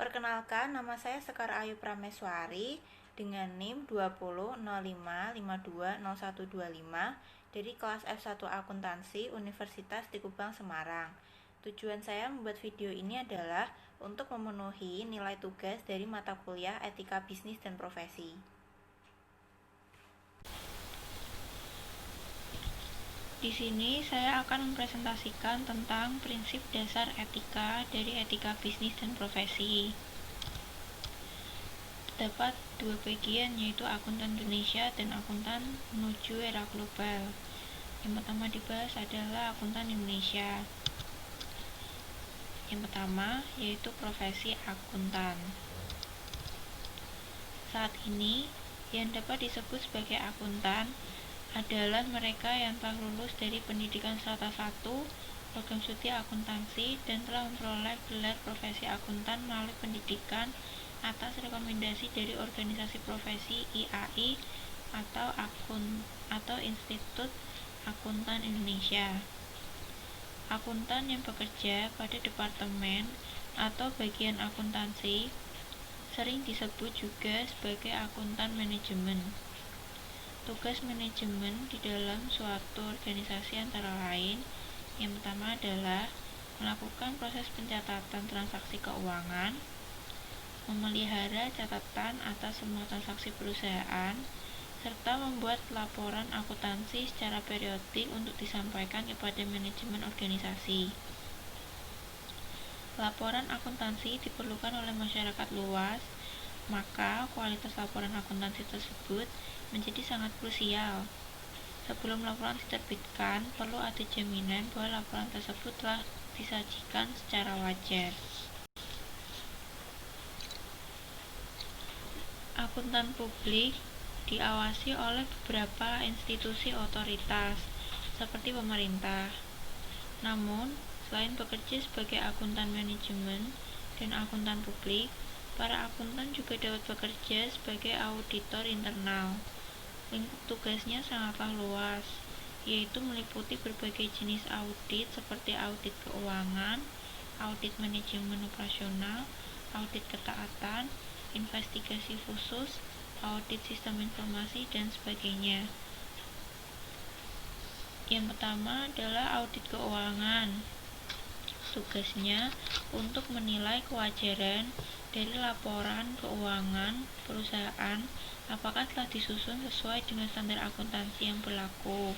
Perkenalkan, nama saya Sekar Ayu Prameswari dengan NIM 2005520125 dari kelas F1 Akuntansi Universitas di Kubang, Semarang. Tujuan saya membuat video ini adalah untuk memenuhi nilai tugas dari mata kuliah Etika Bisnis dan Profesi. Di sini saya akan mempresentasikan tentang prinsip dasar etika dari etika bisnis dan profesi. Terdapat dua bagian, yaitu akuntan Indonesia dan akuntan menuju era global. Yang pertama dibahas adalah akuntan Indonesia. Yang pertama yaitu profesi akuntan. Saat ini yang dapat disebut sebagai akuntan adalah mereka yang telah lulus dari pendidikan strata 1, program studi akuntansi, dan telah memperoleh gelar profesi akuntan melalui pendidikan atas rekomendasi dari organisasi profesi IAI atau Institut Akuntan Indonesia. Akuntan yang bekerja pada departemen atau bagian akuntansi sering disebut juga sebagai akuntan manajemen. Tugas manajemen di dalam suatu organisasi antara lain, yang pertama adalah melakukan proses pencatatan transaksi keuangan, memelihara catatan atas semua transaksi perusahaan, serta membuat laporan akuntansi secara periodik untuk disampaikan kepada manajemen organisasi. Laporan akuntansi diperlukan oleh masyarakat luas, maka kualitas laporan akuntansi tersebut menjadi sangat krusial. Sebelum laporan diterbitkan, perlu ada jaminan bahwa laporan tersebut telah disajikan secara wajar. Akuntan publik diawasi oleh beberapa institusi otoritas, seperti pemerintah. Namun, selain bekerja sebagai akuntan manajemen dan akuntan publik, para akuntan juga dapat bekerja sebagai auditor internal. Lingkup tugasnya sangatlah luas, yaitu meliputi berbagai jenis audit seperti audit keuangan, audit manajemen operasional, audit ketaatan, investigasi khusus, audit sistem informasi, dan sebagainya. Yang pertama adalah audit keuangan. Tugasnya untuk menilai kewajaran dari laporan keuangan perusahaan apakah telah disusun sesuai dengan standar akuntansi yang berlaku.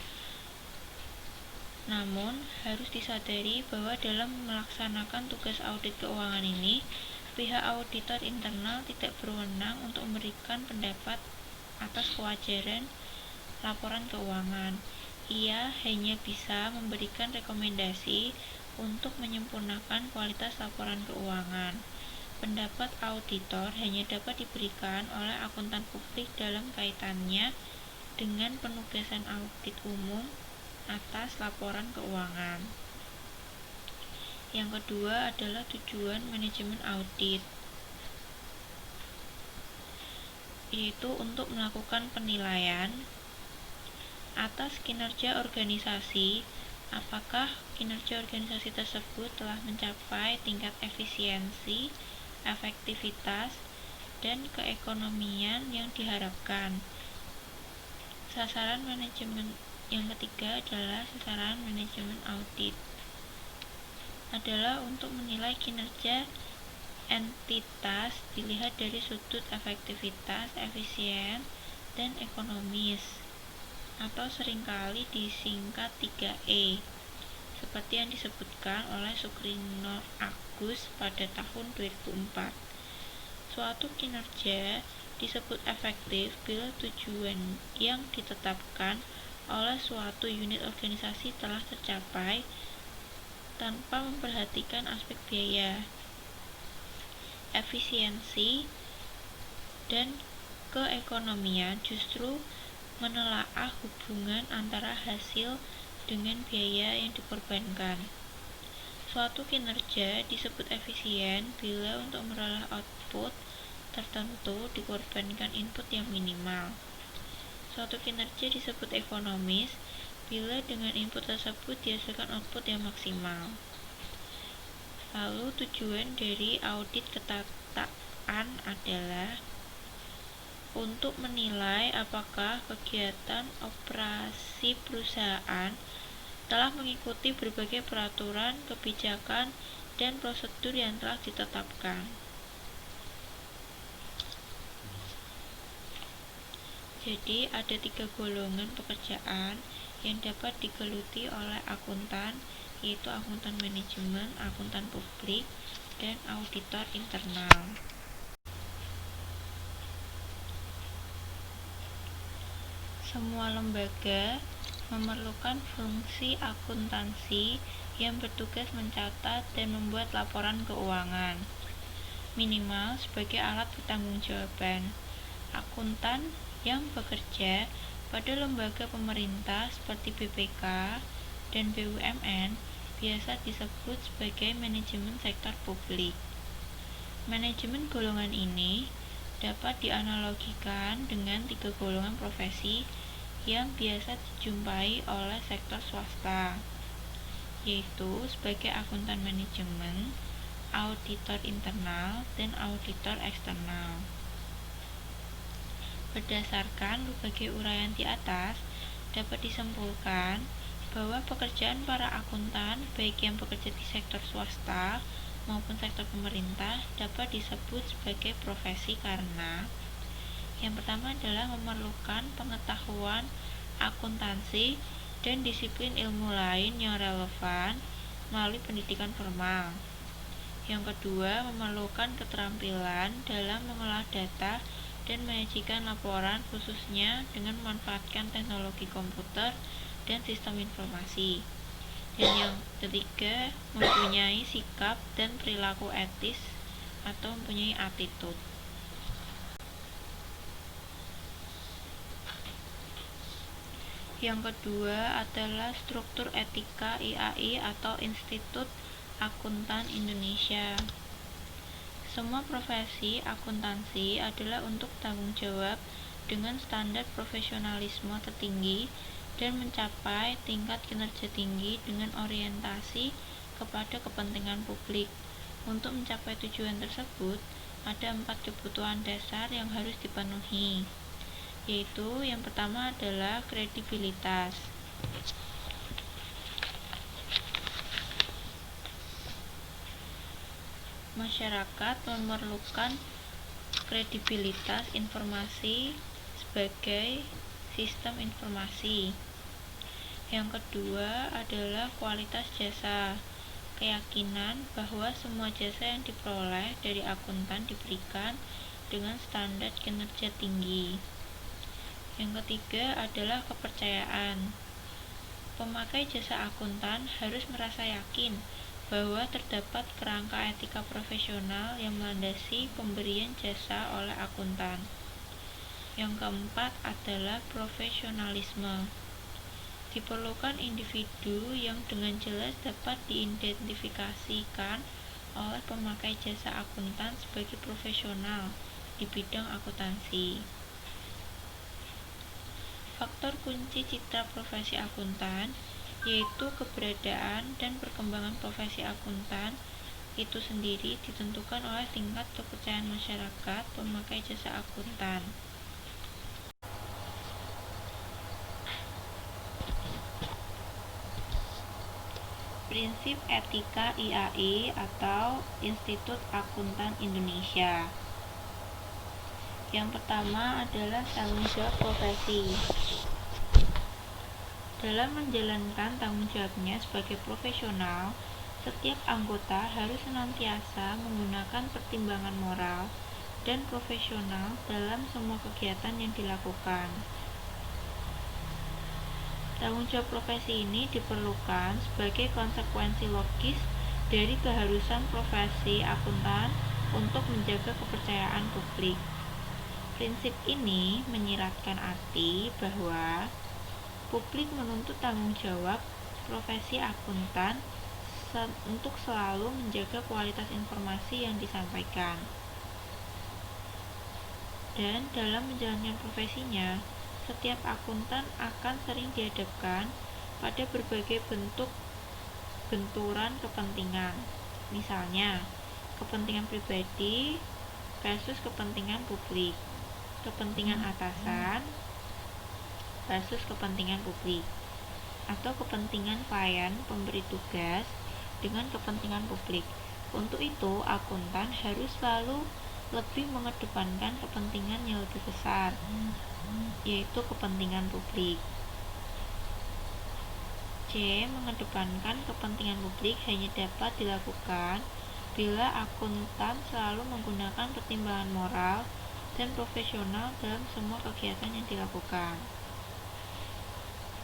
Namun, harus disadari bahwa dalam melaksanakan tugas audit keuangan ini, pihak auditor internal tidak berwenang untuk memberikan pendapat atas kewajaran laporan keuangan. Ia hanya bisa memberikan rekomendasi untuk menyempurnakan kualitas laporan keuangan. Pendapat auditor hanya dapat diberikan oleh akuntan publik dalam kaitannya dengan penugasan audit umum atas laporan keuangan. Yang kedua adalah tujuan manajemen audit, yaitu untuk melakukan penilaian atas kinerja organisasi, apakah kinerja organisasi tersebut telah mencapai tingkat efisiensi, efektivitas, dan keekonomian yang diharapkan. Sasaran manajemen yang ketiga adalah sasaran manajemen audit adalah untuk menilai kinerja entitas dilihat dari sudut efektivitas, efisien, dan ekonomis, atau seringkali disingkat 3E, seperti yang disebutkan oleh Sukrino Agus pada tahun 2004. Suatu kinerja disebut efektif bila tujuan yang ditetapkan oleh suatu unit organisasi telah tercapai tanpa memperhatikan aspek biaya, efisiensi, dan keekonomian justru menelaah hubungan antara hasil dengan biaya yang dikorbankan. Suatu kinerja disebut efisien bila untuk meroleh output tertentu dikorbankan input yang minimal. Suatu kinerja disebut ekonomis bila dengan input tersebut dihasilkan output yang maksimal. Lalu tujuan dari audit pemetaan adalah untuk menilai apakah kegiatan operasi perusahaan telah mengikuti berbagai peraturan, kebijakan, dan prosedur yang telah ditetapkan. Jadi ada 3 golongan pekerjaan yang dapat digeluti oleh akuntan, yaitu akuntan manajemen, akuntan publik, dan auditor internal. Semua lembaga memerlukan fungsi akuntansi yang bertugas mencatat dan membuat laporan keuangan, minimal sebagai alat pertanggungjawaban. Akuntan yang bekerja pada lembaga pemerintah seperti BPK dan BUMN biasa disebut sebagai manajemen sektor publik. Manajemen golongan ini dapat dianalogikan dengan 3 golongan profesi yang biasa dijumpai oleh sektor swasta, yaitu sebagai akuntan manajemen, auditor internal, dan auditor eksternal. Berdasarkan berbagai uraian di atas, dapat disimpulkan bahwa pekerjaan para akuntan, baik yang bekerja di sektor swasta maupun sektor pemerintah, dapat disebut sebagai profesi karena yang pertama adalah memerlukan pengetahuan akuntansi dan disiplin ilmu lain yang relevan melalui pendidikan formal. Yang kedua, memerlukan keterampilan dalam mengolah data dan menyajikan laporan, khususnya dengan memanfaatkan teknologi komputer dan sistem informasi. Dan yang ketiga, mempunyai sikap dan perilaku etis atau mempunyai attitude. Yang kedua adalah struktur etika IAI atau Institut Akuntan Indonesia. Semua profesi akuntansi adalah untuk tanggung jawab dengan standar profesionalisme tertinggi dan mencapai tingkat kinerja tinggi dengan orientasi kepada kepentingan publik. Untuk mencapai tujuan tersebut, ada 4 kebutuhan dasar yang harus dipenuhi, yaitu yang pertama adalah kredibilitas. Masyarakat memerlukan kredibilitas informasi sebagai sistem informasi. Yang kedua adalah kualitas jasa, keyakinan bahwa semua jasa yang diperoleh dari akuntan diberikan dengan standar kinerja tinggi. Yang ketiga adalah kepercayaan. Pemakai jasa akuntan harus merasa yakin bahwa terdapat kerangka etika profesional yang melandasi pemberian jasa oleh akuntan. Yang keempat adalah profesionalisme. Diperlukan individu yang dengan jelas dapat diidentifikasikan oleh pemakai jasa akuntan sebagai profesional di bidang akuntansi. Faktor kunci citra profesi akuntan yaitu keberadaan dan perkembangan profesi akuntan itu sendiri ditentukan oleh tingkat kepercayaan masyarakat pemakai jasa akuntan. Prinsip etika IAI atau Institut Akuntan Indonesia. Yang pertama adalah tanggung jawab profesi. Dalam menjalankan tanggung jawabnya sebagai profesional, setiap anggota harus senantiasa menggunakan pertimbangan moral dan profesional dalam semua kegiatan yang dilakukan. Tanggung jawab profesi ini diperlukan sebagai konsekuensi logis dari keharusan profesi akuntan untuk menjaga kepercayaan publik. Prinsip ini menyiratkan arti bahwa publik menuntut tanggung jawab profesi akuntan untuk selalu menjaga kualitas informasi yang disampaikan. Dan dalam menjalankan profesinya, setiap akuntan akan sering dihadapkan pada berbagai bentuk benturan kepentingan. Misalnya, kepentingan pribadi versus kepentingan publik, kepentingan atasan versus kepentingan publik, atau kepentingan klien pemberi tugas dengan kepentingan publik. Untuk itu, akuntan harus selalu lebih mengedepankan kepentingan yang lebih besar, yaitu kepentingan publik. C. Mengedepankan kepentingan publik hanya dapat dilakukan bila akuntan selalu menggunakan pertimbangan moral dan profesional dalam semua kegiatan yang dilakukan.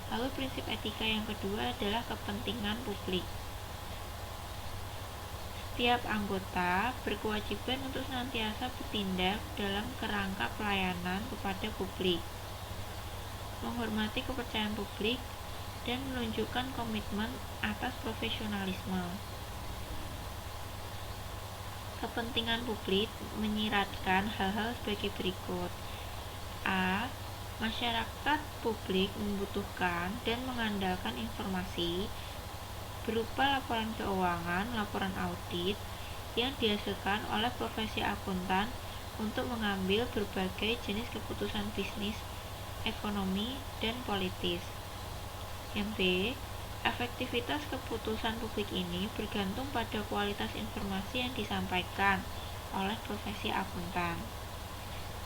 Lalu prinsip etika yang kedua adalah kepentingan publik. Setiap anggota berkewajiban untuk senantiasa bertindak dalam kerangka pelayanan kepada publik, menghormati kepercayaan publik, dan menunjukkan komitmen atas profesionalisme. Kepentingan publik menyiratkan hal-hal sebagai berikut. A. Masyarakat publik membutuhkan dan mengandalkan informasi berupa laporan keuangan, laporan audit yang dihasilkan oleh profesi akuntan untuk mengambil berbagai jenis keputusan bisnis, ekonomi, dan politis. Yang B. Efektivitas keputusan publik ini bergantung pada kualitas informasi yang disampaikan oleh profesi akuntan.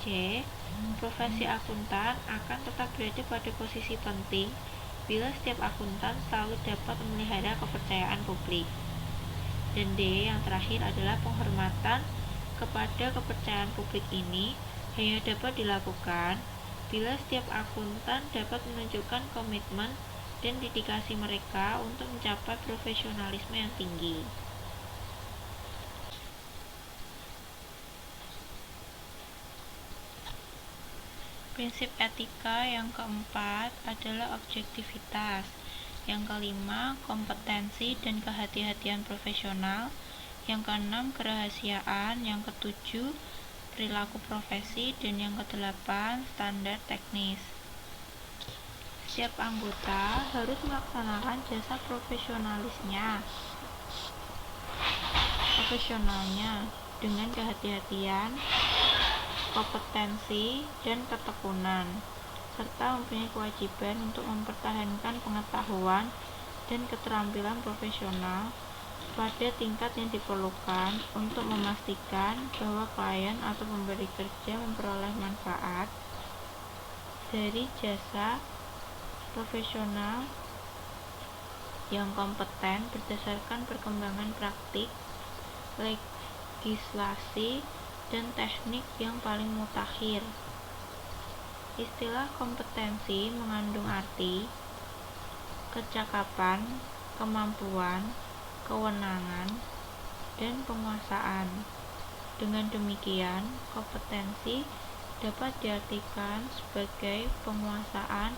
C. Profesi akuntan akan tetap berada pada posisi penting bila setiap akuntan selalu dapat memelihara kepercayaan publik. Dan D. Yang terakhir adalah penghormatan kepada kepercayaan publik ini hanya dapat dilakukan bila setiap akuntan dapat menunjukkan komitmen dan dedikasi mereka untuk mencapai profesionalisme yang tinggi. Prinsip etika yang keempat adalah objektivitas. Yang kelima, kompetensi dan kehati-hatian profesional. Yang keenam, kerahasiaan. Yang ketujuh, perilaku profesi. Dan yang kedelapan, standar teknis. Setiap anggota harus melaksanakan jasa profesionalnya dengan kehati-hatian, kompetensi, dan ketekunan, serta mempunyai kewajiban untuk mempertahankan pengetahuan dan keterampilan profesional pada tingkat yang diperlukan untuk memastikan bahwa klien atau pemberi kerja memperoleh manfaat dari jasa profesional yang kompeten berdasarkan perkembangan praktik, legislasi, dan teknik yang paling mutakhir. Istilah kompetensi mengandung arti kecakapan, kemampuan, kewenangan, dan penguasaan. Dengan demikian, kompetensi dapat diartikan sebagai penguasaan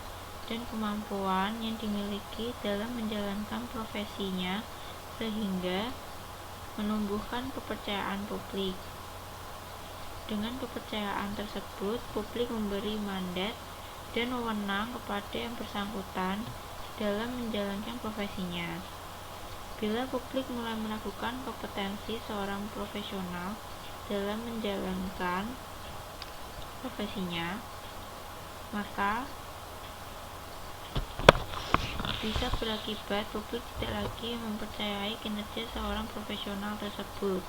dan kemampuan yang dimiliki dalam menjalankan profesinya sehingga menumbuhkan kepercayaan publik. Dengan kepercayaan tersebut, publik memberi mandat dan wewenang kepada yang bersangkutan dalam menjalankan profesinya. Bila publik mulai meragukan kompetensi seorang profesional dalam menjalankan profesinya, maka bisa berakibat publik tidak lagi mempercayai kinerja seorang profesional tersebut,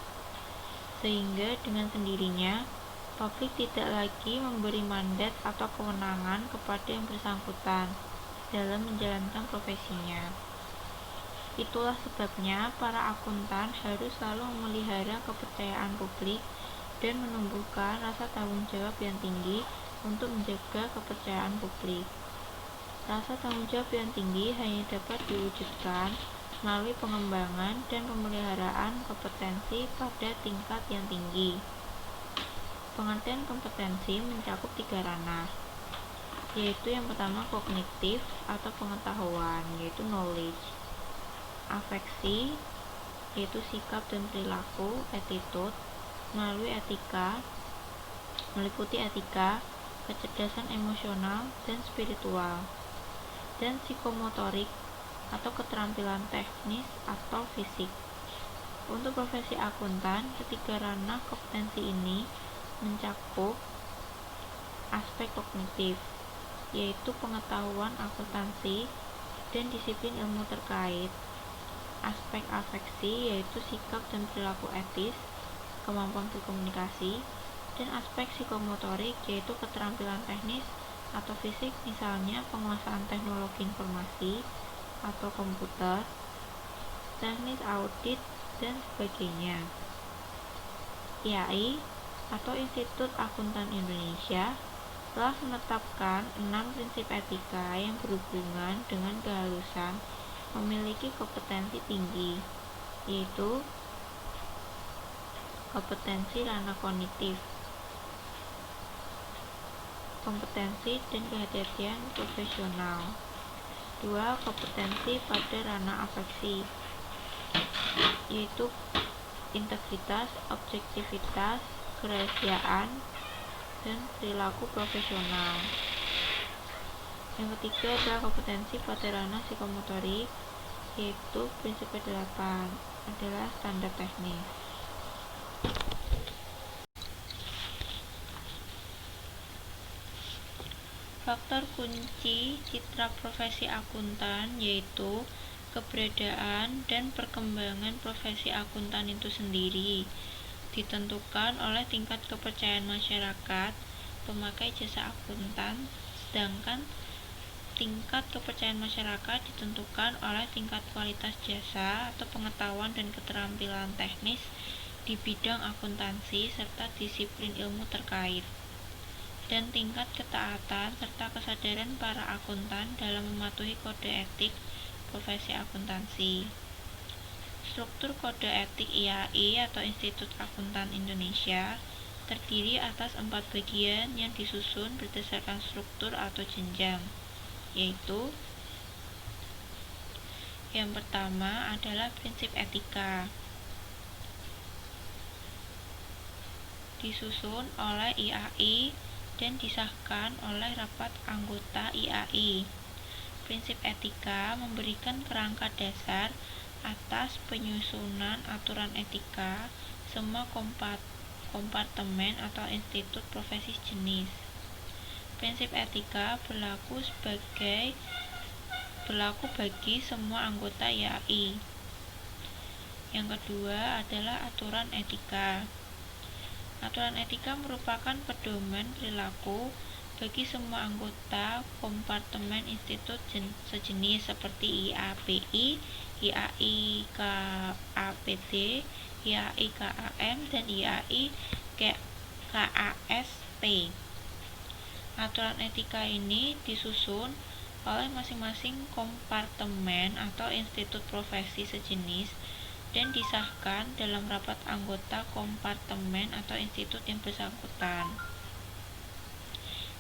sehingga dengan sendirinya publik tidak lagi memberi mandat atau kewenangan kepada yang bersangkutan dalam menjalankan profesinya. Itulah sebabnya para akuntan harus selalu memelihara kepercayaan publik dan menumbuhkan rasa tanggung jawab yang tinggi untuk menjaga kepercayaan publik. Rasa tanggung jawab yang tinggi hanya dapat diwujudkan melalui pengembangan dan pemeliharaan kompetensi pada tingkat yang tinggi. Pengertian kompetensi mencakup 3 ranah, yaitu yang pertama kognitif atau pengetahuan, yaitu knowledge. Afeksi, yaitu sikap dan perilaku, attitude, melalui etika, meliputi etika, kecerdasan emosional, dan spiritual. Dan psikomotorik atau keterampilan teknis atau fisik. Untuk profesi akuntan, ketiga ranah kompetensi ini mencakup aspek kognitif, yaitu pengetahuan akuntansi dan disiplin ilmu terkait, aspek afeksi, yaitu sikap dan perilaku etis, kemampuan berkomunikasi, dan aspek psikomotorik, yaitu keterampilan teknis atau fisik, misalnya penguasaan teknologi informasi atau komputer, teknis audit, dan sebagainya. IAI atau Institut Akuntan Indonesia telah menetapkan 6 prinsip etika yang berhubungan dengan keharusan memiliki kompetensi tinggi, yaitu kompetensi ranah kognitif, kompetensi dan kehati-hatian profesional. 2. Kompetensi pada ranah afeksi, yaitu integritas, objektivitas, kerahasiaan, dan perilaku profesional. Yang ketiga adalah kompetensi pada ranah psikomotorik, yaitu prinsip ke-8 adalah standar teknis. Faktor kunci citra profesi akuntan yaitu keberadaan dan perkembangan profesi akuntan itu sendiri ditentukan oleh tingkat kepercayaan masyarakat pemakai jasa akuntan, sedangkan tingkat kepercayaan masyarakat ditentukan oleh tingkat kualitas jasa atau pengetahuan dan keterampilan teknis di bidang akuntansi serta disiplin ilmu terkait, dan tingkat ketaatan serta kesadaran para akuntan dalam mematuhi kode etik profesi akuntansi. Struktur kode etik IAI atau Institut Akuntan Indonesia terdiri atas 4 bagian yang disusun berdasarkan struktur atau jenjang, yaitu yang pertama adalah prinsip etika, disusun oleh IAI dan disahkan oleh rapat anggota IAI. Prinsip etika memberikan kerangka dasar atas penyusunan aturan etika semua kompartemen atau institut profesi jenis. Prinsip etika berlaku bagi semua anggota IAI. Yang kedua adalah aturan etika. Aturan etika merupakan pedoman perilaku bagi semua anggota kompartemen institut sejenis seperti IAPI, IAI KAPD, IAI KAM, dan IAI KASP. Aturan etika ini disusun oleh masing-masing kompartemen atau institut profesi sejenis dan disahkan dalam rapat anggota kompartemen atau institut yang bersangkutan.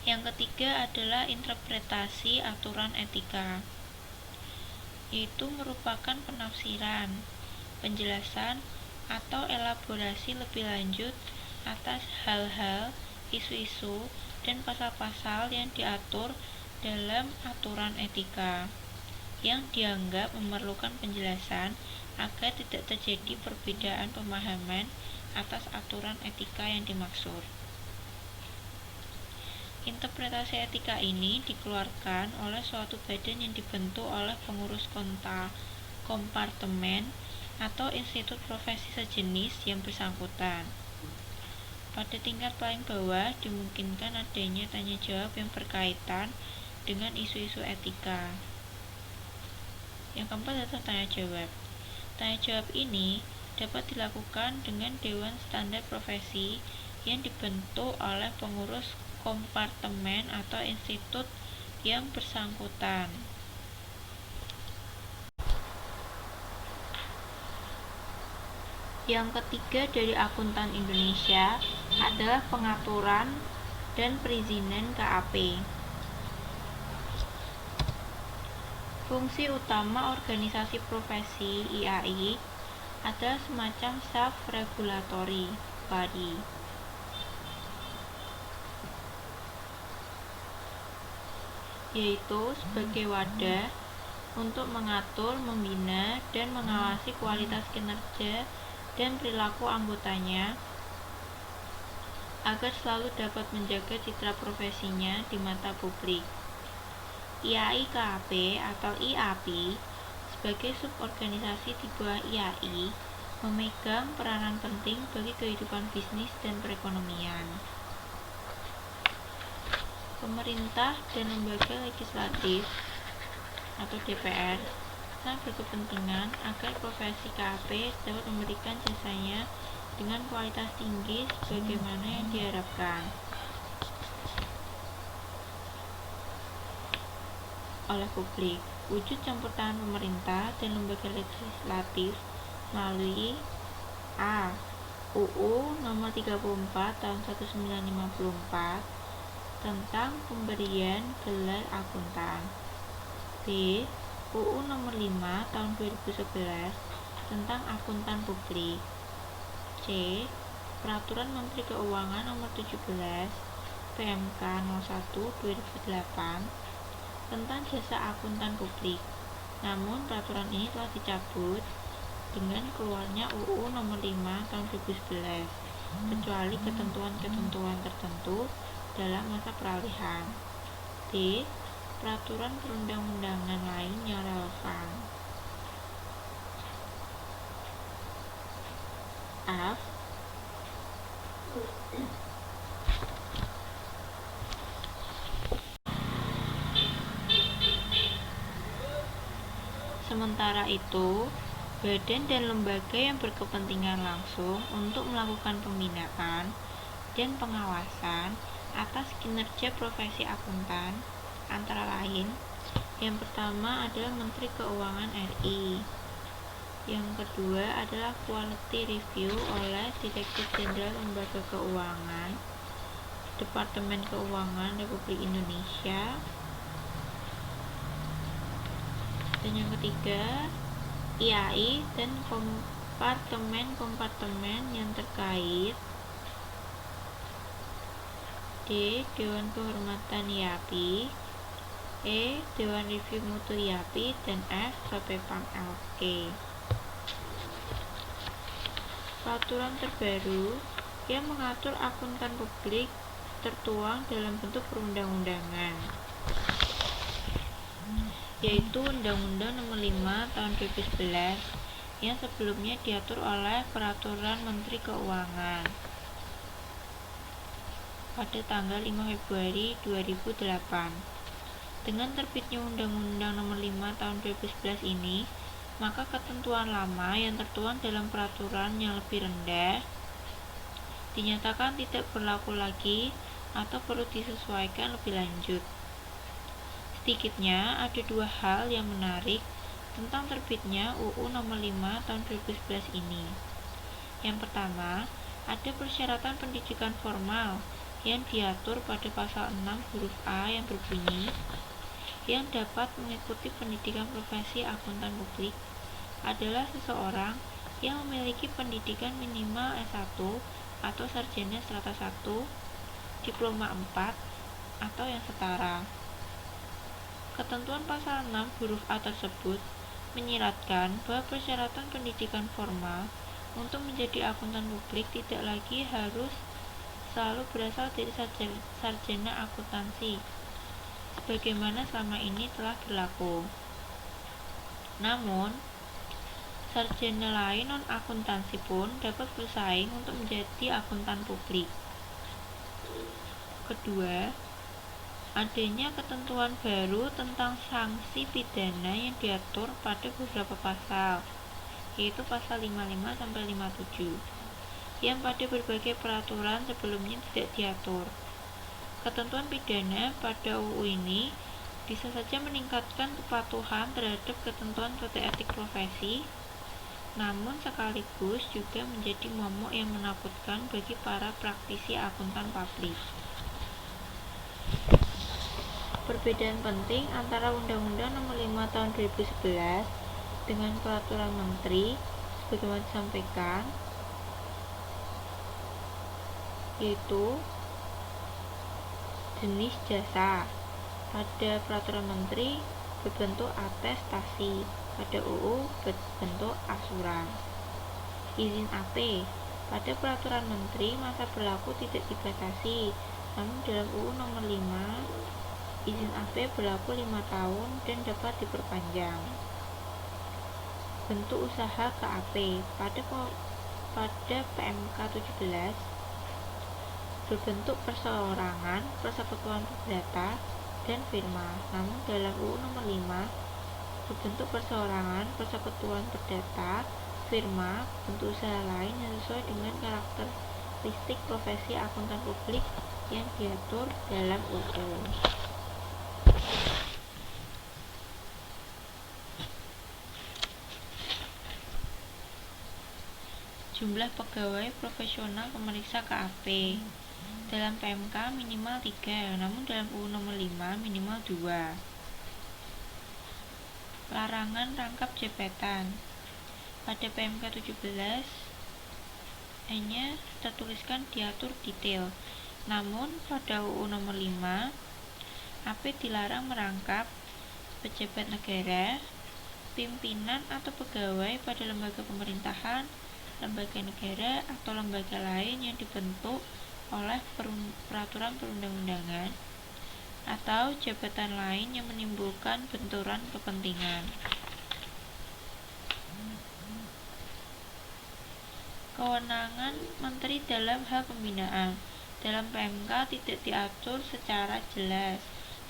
Yang ketiga adalah interpretasi aturan etika, yaitu merupakan penafsiran, penjelasan, atau elaborasi lebih lanjut atas hal-hal, isu-isu, dan pasal-pasal yang diatur dalam aturan etika yang dianggap memerlukan penjelasan agar tidak terjadi perbedaan pemahaman atas aturan etika yang dimaksud. Interpretasi etika ini dikeluarkan oleh suatu badan yang dibentuk oleh pengurus kompartemen atau institut profesi sejenis yang bersangkutan. Pada tingkat paling bawah dimungkinkan adanya tanya jawab yang berkaitan dengan isu-isu etika. Yang keempat adalah tanya jawab. Tanya jawab ini dapat dilakukan dengan Dewan Standar Profesi yang dibentuk oleh pengurus kompartemen atau institut yang bersangkutan. Yang ketiga dari Akuntan Indonesia adalah pengaturan dan perizinan KAP. Fungsi utama organisasi profesi IAI adalah semacam self-regulatory body, yaitu sebagai wadah untuk mengatur, membina, dan mengawasi kualitas kinerja dan perilaku anggotanya agar selalu dapat menjaga citra profesinya di mata publik. IAI KAP atau IAP sebagai suborganisasi di bawah IAI memegang peranan penting bagi kehidupan bisnis dan perekonomian. Pemerintah dan lembaga legislatif atau DPR sangat berkepentingan agar profesi KAP dapat memberikan jasanya dengan kualitas tinggi sebagaimana yang diharapkan oleh publik. Wujud campur tangan pemerintah dan lembaga legislatif melalui A. UU Nomor 34 Tahun 1954 tentang pemberian gelar akuntan. B. UU Nomor 5 Tahun 2011 tentang akuntan publik. C. Peraturan Menteri Keuangan Nomor 17 PMK 01/2008 tentang jasa akuntan publik. Namun peraturan ini telah dicabut dengan keluarnya UU Nomor 5 Tahun 2011 kecuali ketentuan-ketentuan tertentu dalam masa peralihan. D. Peraturan perundang-undangan lain yang relevan. F. Sementara itu, badan dan lembaga yang berkepentingan langsung untuk melakukan pembinaan dan pengawasan atas kinerja profesi akuntan antara lain, yang pertama adalah Menteri Keuangan RI, yang kedua adalah Quality Review oleh Direktur Jenderal Lembaga Keuangan, Departemen Keuangan Republik Indonesia, dan yang ketiga IAI dan kompartemen-kompartemen yang terkait. D. Dewan Kehormatan IAPI. E. Dewan Review Mutu IAPI. Dan F. Bapepam LK. Peraturan terbaru yang mengatur akuntan publik tertuang dalam bentuk perundang-undangan, yaitu Undang-Undang Nomor 5 Tahun 2011 yang sebelumnya diatur oleh Peraturan Menteri Keuangan pada tanggal 5 Februari 2008. Dengan terbitnya Undang-Undang Nomor 5 Tahun 2011 ini, maka ketentuan lama yang tertuang dalam peraturan yang lebih rendah dinyatakan tidak berlaku lagi atau perlu disesuaikan lebih lanjut. Sedikitnya ada dua hal yang menarik tentang terbitnya UU Nomor 5 Tahun 2011 ini. Yang pertama, ada persyaratan pendidikan formal yang diatur pada pasal 6 huruf A yang berbunyi, yang dapat mengikuti pendidikan profesi akuntan publik adalah seseorang yang memiliki pendidikan minimal S1 atau sarjana strata 1, diploma 4 atau yang setara. Ketentuan pasal 6 huruf A tersebut menyiratkan bahwa persyaratan pendidikan formal untuk menjadi akuntan publik tidak lagi harus selalu berasal dari sarjana akuntansi, sebagaimana selama ini telah berlaku. Namun, sarjana lain non-akuntansi pun dapat bersaing untuk menjadi akuntan publik. Kedua, adanya ketentuan baru tentang sanksi pidana yang diatur pada beberapa pasal, yaitu pasal 55-57, yang pada berbagai peraturan sebelumnya tidak diatur. Ketentuan pidana pada UU ini bisa saja meningkatkan kepatuhan terhadap ketentuan kode etik profesi, namun sekaligus juga menjadi momok yang menakutkan bagi para praktisi akuntan publik. Perbedaan penting antara Undang-Undang Nomor 5 Tahun 2011 dengan Peraturan Menteri sebagaimana disampaikan, yaitu jenis jasa. Pada Peraturan Menteri berbentuk atestasi, pada UU berbentuk asuran. Izin AP Pada peraturan menteri, masa berlaku tidak dibatasi, namun dalam UU Nomor 5, izin AB berlaku 5 tahun dan dapat diperpanjang. Bentuk usaha KAP pada PMK 17 berbentuk perseorangan, persekutuan perdata, dan firma. Namun dalam UU Nomor 5 berbentuk perseorangan, persekutuan perdata, firma, bentuk usaha lain yang sesuai dengan karakteristik profesi akuntan publik yang diatur dalam UU. Jumlah pegawai profesional pemeriksa KAP dalam PMK minimal 3, namun dalam UU Nomor 5 minimal 2. Larangan rangkap jabatan. Pada PMK 17 hanya tertuliskan diatur detail, namun pada UU Nomor 5 AP dilarang merangkap pejabat negara, pimpinan atau pegawai pada lembaga pemerintahan, lembaga negara atau lembaga lain yang dibentuk oleh peraturan perundang-undangan atau jabatan lain yang menimbulkan benturan kepentingan. Kewenangan menteri dalam hal pembinaan dalam PMK tidak diatur secara jelas,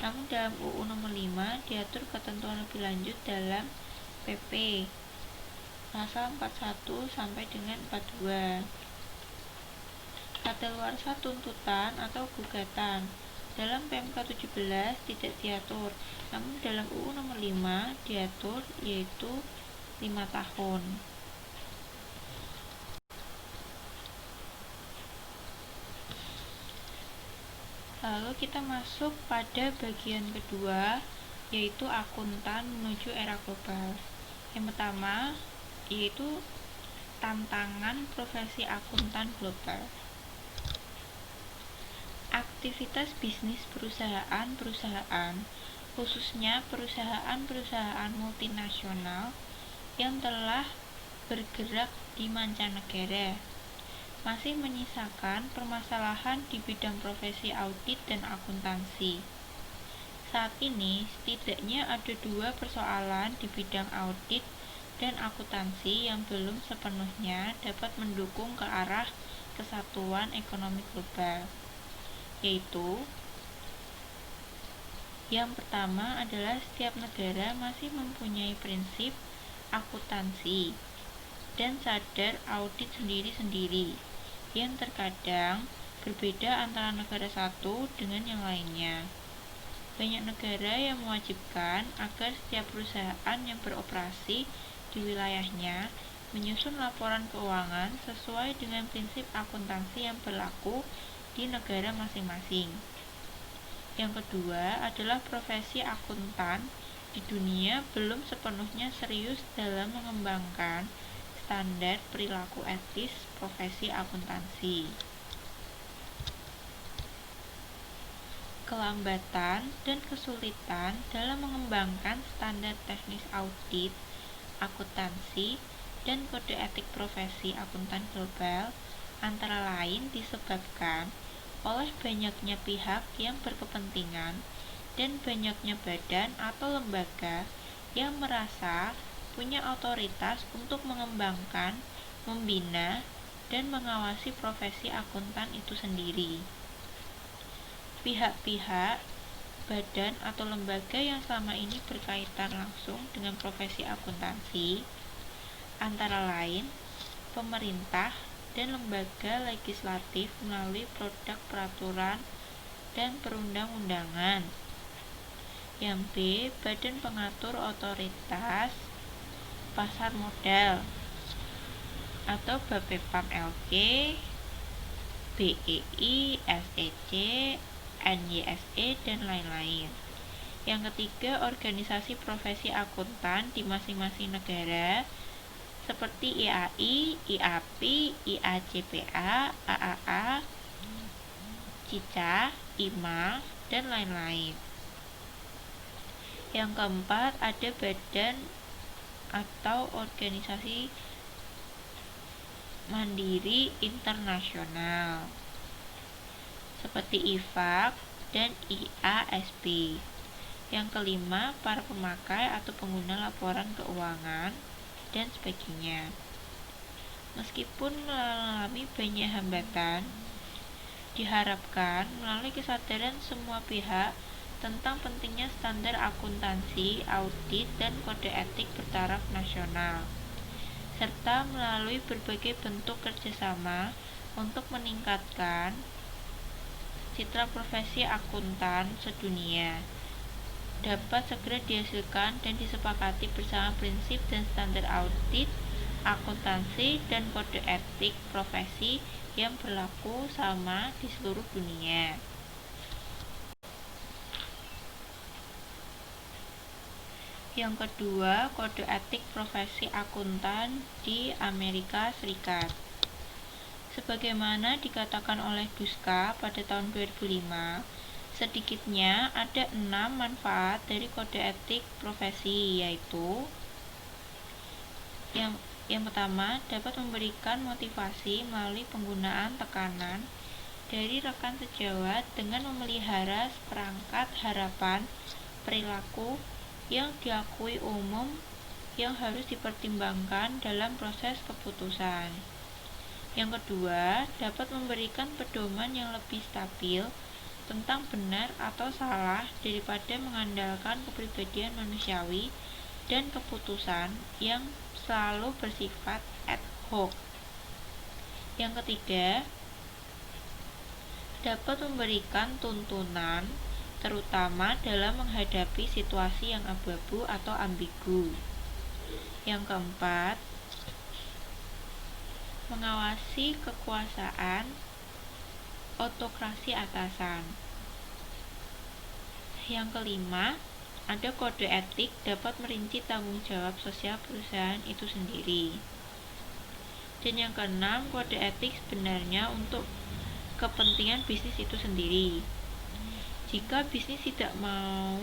namun dalam UU Nomor 5 diatur ketentuan lebih lanjut dalam PP pasal 41 sampai dengan 42. Kadaluarsa tuntutan atau gugatan dalam PMK 17 tidak diatur, namun dalam UU Nomor 5 diatur, yaitu 5 tahun. Lalu kita masuk pada bagian kedua, yaitu akuntan menuju era global. Yang pertama yaitu tantangan profesi akuntan global. Aktivitas bisnis perusahaan-perusahaan, khususnya perusahaan-perusahaan multinasional yang telah bergerak di mancanegara, masih menyisakan permasalahan di bidang profesi audit dan akuntansi. Saat ini, setidaknya ada 2 persoalan di bidang audit dan akuntansi yang belum sepenuhnya dapat mendukung ke arah kesatuan ekonomi global, yaitu yang pertama adalah setiap negara masih mempunyai prinsip akuntansi dan sadar audit sendiri-sendiri yang terkadang berbeda antara negara satu dengan yang lainnya. Banyak negara yang mewajibkan agar setiap perusahaan yang beroperasi di wilayahnya menyusun laporan keuangan sesuai dengan prinsip akuntansi yang berlaku di negara masing-masing. Yang kedua adalah profesi akuntan di dunia belum sepenuhnya serius dalam mengembangkan standar perilaku etis profesi akuntansi. Kelambatan dan kesulitan dalam mengembangkan standar teknis audit, akuntansi, dan kode etik profesi akuntan global antara lain disebabkan oleh banyaknya pihak yang berkepentingan dan banyaknya badan atau lembaga yang merasa punya otoritas untuk mengembangkan, membina, dan mengawasi profesi akuntan itu sendiri. Pihak-pihak, badan atau lembaga yang selama ini berkaitan langsung dengan profesi akuntansi antara lain pemerintah dan lembaga legislatif melalui produk peraturan dan perundang-undangan. Yang B, badan pengatur otoritas pasar modal atau Bapepam LK, BEI, SEC, NYSE, dan lain-lain. Yang ketiga, organisasi profesi akuntan di masing-masing negara seperti IAI, IAPI, IACPA, AAA, CICA, IMA, dan lain-lain. Yang keempat, ada badan atau organisasi mandiri internasional seperti IFAK dan IASB. Yang kelima, para pemakai atau pengguna laporan keuangan dan sebagainya. Meskipun mengalami banyak hambatan, diharapkan melalui kesadaran semua pihak tentang pentingnya standar akuntansi, audit, dan kode etik bertaraf nasional, serta melalui berbagai bentuk kerjasama untuk meningkatkan citra profesi akuntan sedunia, dapat segera dihasilkan dan disepakati bersama prinsip dan standar audit, akuntansi, dan kode etik profesi yang berlaku sama di seluruh dunia. Yang kedua, kode etik profesi akuntan di Amerika Serikat. Sebagaimana dikatakan oleh Duska pada tahun 2005, sedikitnya ada 6 manfaat dari kode etik profesi, yaitu yang pertama, dapat memberikan motivasi melalui penggunaan tekanan dari rekan sejawat dengan memelihara seperangkat harapan perilaku yang diakui umum yang harus dipertimbangkan dalam proses keputusan. Yang kedua, dapat memberikan pedoman yang lebih stabil tentang benar atau salah daripada mengandalkan kepribadian manusiawi dan keputusan yang selalu bersifat ad hoc. Yang ketiga, dapat memberikan tuntunan terutama dalam menghadapi situasi yang abu-abu atau ambigu. Yang keempat, mengawasi kekuasaan autokrasi atasan. Yang kelima, ada kode etik dapat merinci tanggung jawab sosial perusahaan itu sendiri. Dan yang keenam, kode etik sebenarnya untuk kepentingan bisnis itu sendiri. Jika bisnis tidak mau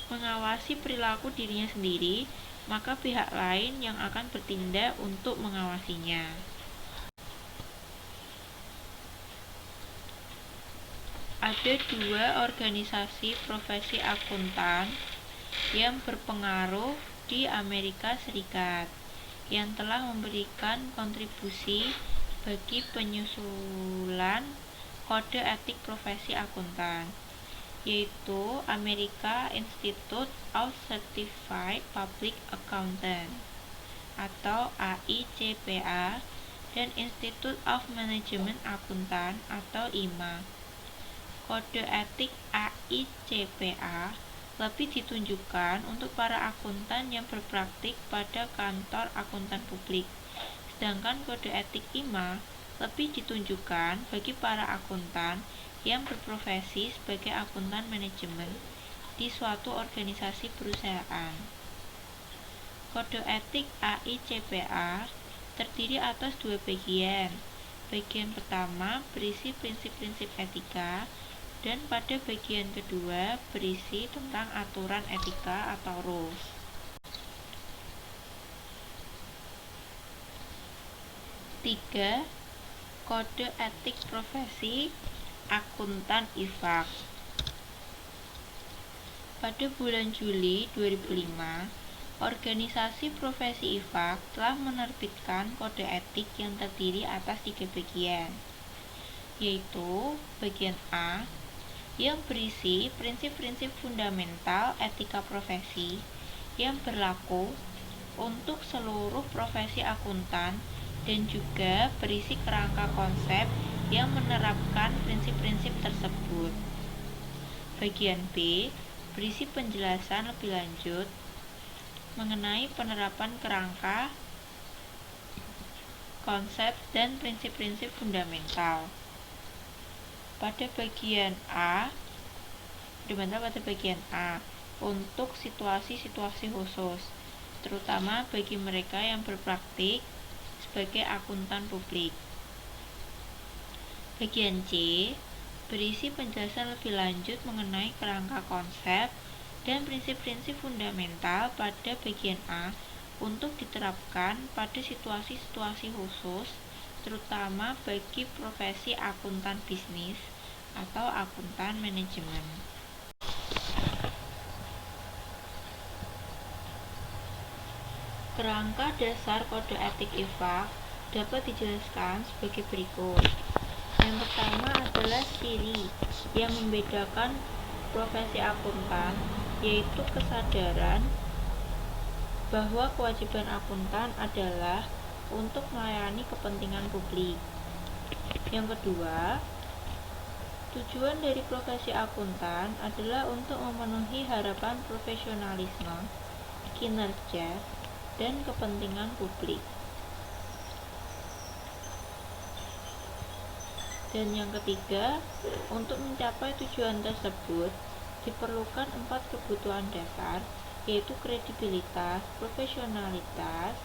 mengawasi perilaku dirinya sendiri, maka pihak lain yang akan bertindak untuk mengawasinya. Ada 2 organisasi profesi akuntan yang berpengaruh di Amerika Serikat yang telah memberikan kontribusi bagi penyusulan kode etik profesi akuntan, yaitu American Institute of Certified Public Accountants atau AICPA dan Institute of Management Accountant atau IMA. Kode etik AICPA lebih ditunjukkan untuk para akuntan yang berpraktik pada kantor akuntan publik, sedangkan kode etik IMA lebih ditunjukkan bagi para akuntan yang berprofesi sebagai akuntan manajemen di suatu organisasi perusahaan. Kode etik AICPA terdiri atas 2 bagian. Bagian pertama berisi prinsip-prinsip etika, dan pada bagian kedua berisi tentang aturan etika atau rules. 3. Kode etik profesi akuntan IFAK. Pada bulan Juli 2005, organisasi profesi IFAK telah menerbitkan kode etik yang terdiri atas 3 bagian, yaitu bagian A yang berisi prinsip-prinsip fundamental etika profesi yang berlaku untuk seluruh profesi akuntan dan juga berisi kerangka konsep yang menerapkan prinsip-prinsip tersebut. Bagian B berisi penjelasan lebih lanjut mengenai penerapan kerangka konsep dan prinsip-prinsip fundamental. Pada bagian A, untuk situasi-situasi khusus, terutama bagi mereka yang berpraktik sebagai akuntan publik. Bagian C berisi penjelasan lebih lanjut mengenai kerangka konsep dan prinsip-prinsip fundamental pada bagian A untuk diterapkan pada situasi-situasi khusus, terutama bagi profesi akuntan bisnis atau akuntan manajemen. Kerangka dasar kode etik IFAK dapat dijelaskan sebagai berikut. Yang pertama adalah ciri yang membedakan profesi akuntan, yaitu kesadaran bahwa kewajiban akuntan adalah untuk melayani kepentingan publik. Yang kedua, tujuan dari profesi akuntan adalah untuk memenuhi harapan profesionalisme, kinerja, dan kepentingan publik. Dan yang ketiga, untuk mencapai tujuan tersebut diperlukan 4 kebutuhan dasar, yaitu kredibilitas, profesionalitas,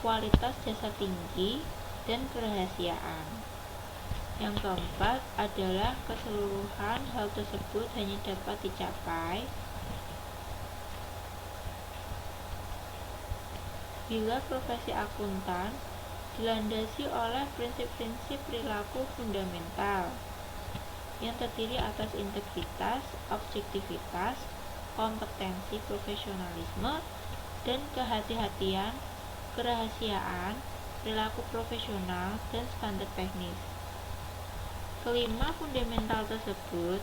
kualitas jasa tinggi, dan kerahasiaan. Yang keempat adalah keseluruhan hal tersebut hanya dapat dicapai bila profesi akuntan dilandasi oleh prinsip-prinsip perilaku fundamental yang terdiri atas integritas, objektivitas, kompetensi, profesionalisme, dan kehati-hatian, kerahasiaan, perilaku profesional, dan standar teknis. Kelima fundamental tersebut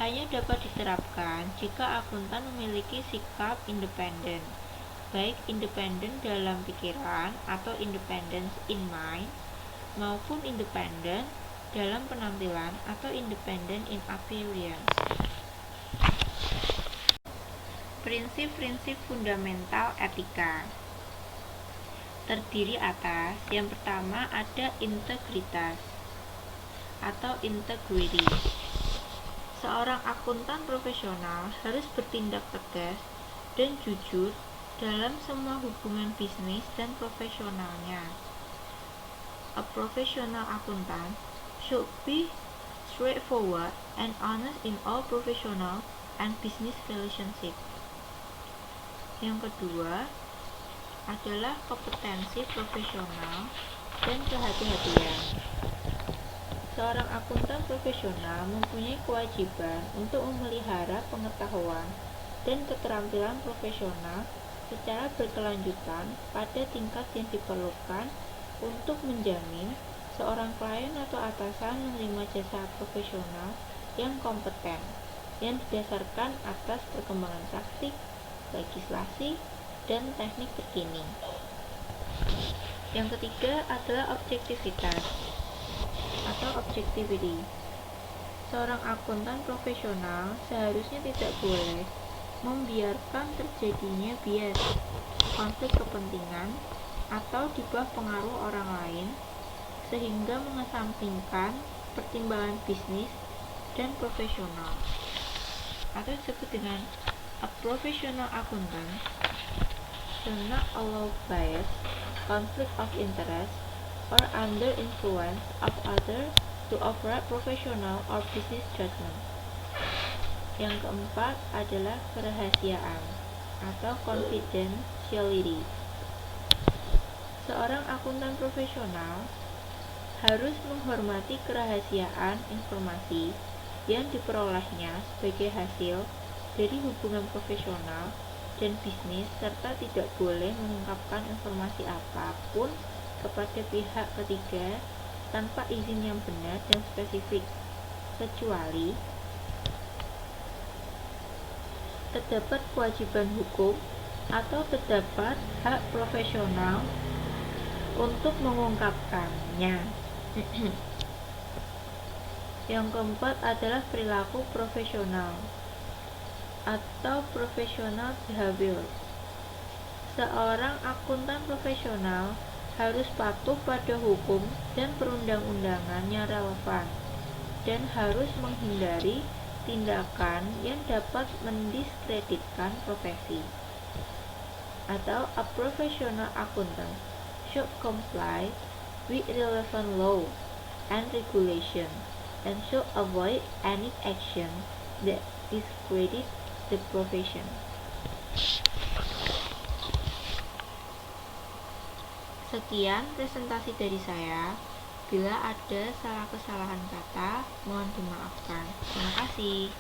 hanya dapat diterapkan jika akuntan memiliki sikap independen, baik independen dalam pikiran atau independence in mind, maupun independen dalam penampilan atau independen in appearance. Prinsip-prinsip fundamental etika terdiri atas, yang pertama ada integritas atau integrity. Seorang akuntan profesional harus bertindak tegas dan jujur dalam semua hubungan bisnis dan profesionalnya. A professional accountant should be straightforward and honest in all professional and business relationships. Yang kedua adalah kompetensi profesional dan kehati-hatian. Seorang akuntan profesional mempunyai kewajiban untuk memelihara pengetahuan dan keterampilan profesional secara berkelanjutan pada tingkat yang diperlukan untuk menjamin seorang klien atau atasan menerima jasa profesional yang kompeten, yang didasarkan atas perkembangan praktik, legislasi, dan teknik terkini. Yang ketiga adalah objektivitas atau objectivity. Seorang akuntan profesional seharusnya tidak boleh membiarkan terjadinya bias, konflik kepentingan, atau di bawah pengaruh orang lain, sehingga mengesampingkan pertimbangan bisnis dan profesional, atau disebut dengan a professional accountant should not allow bias, conflict of interest, or under influence of others to override professional or business judgment. Yang keempat adalah kerahasiaan atau confidentiality. Seorang akuntan profesional harus menghormati kerahasiaan informasi yang diperolehnya sebagai hasil dari hubungan profesional dan bisnis, serta tidak boleh mengungkapkan informasi apapun kepada pihak ketiga tanpa izin yang benar dan spesifik, kecuali terdapat kewajiban hukum atau terdapat hak profesional untuk mengungkapkannya. Yang keempat adalah perilaku profesional atau professional behavior. Seorang akuntan profesional harus patuh pada hukum dan perundang-undangan yang relevan dan harus menghindari tindakan yang dapat mendiskreditkan profesi. Atau a professional accountant should comply with relevant law and regulation and should avoid any action that discredits the profession. Sekian presentasi dari saya. Bila ada salah kesalahan kata, mohon dimaafkan. Terima kasih.